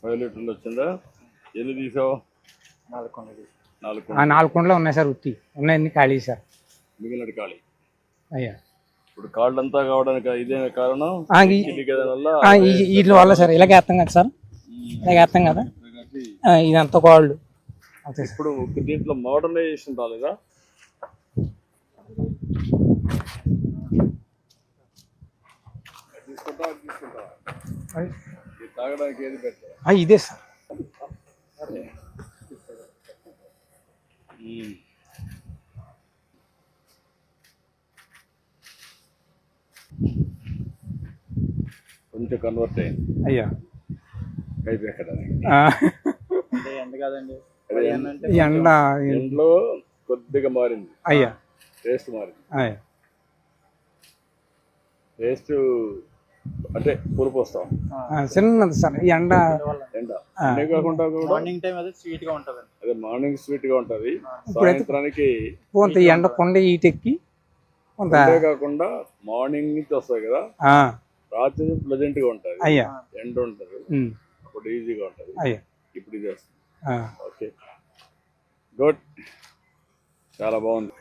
5 లీటర్లు వచ్చిందా? ఎన్ని తీసావు? 4 కొండలు. 4 కుండలు ఉన్నాయి సార్. ఉత్తి ఉన్నాయన్ని ఖాళీ సార్. మిగిలిన ఖాళీ. అయ్యా ఇప్పుడు కాళ్ళంతా కావడానికి ఇదే కారణం. వీటి వల్ల సార్ ఇలాగే వేస్తాం కదా సార్, ఇలాగే వేస్తాం కదా, ఇదంతా కాళ్ళు. ఇప్పుడు దీంట్లో మోడర్నైజేషన్ రాలేదా? తాగడానికి ఏది పెట్టారు? ఇదే సార్. కొంచెం కన్వర్ట్ అయింది. అయ్యా కైపు ఎక్కడానికి ఎండ కాదండి, ఎండ ఎండలో కొద్దిగా మారింది. అయ్యా టేస్ట్ మారింది. అయ్యా టేస్ట్ అంటే పులుపు వస్తాం చిన్నది సార్. ఈ ఎండ ఎండే కాకుండా మార్నింగ్ టైం అదే స్వీట్ గా ఉంటది. అదే మార్నింగ్ స్వీట్ గా ఉంటది, సాయంత్రానికి కొంత ఎండ కొండ ఈటెక్కి కొంత కాకుండా మార్నింగ్ నుంచి వస్తాయి కదా, రాత్రి ప్లెజెంట్ గా ఉంటది. అయ్యా ఎండ ఉంటది, అప్పుడు ఈజీగా ఉంటది. అయ్యా ఇప్పుడు ఇది వస్తుంది. ఓకే గుడ్, చాలా బాగుంది.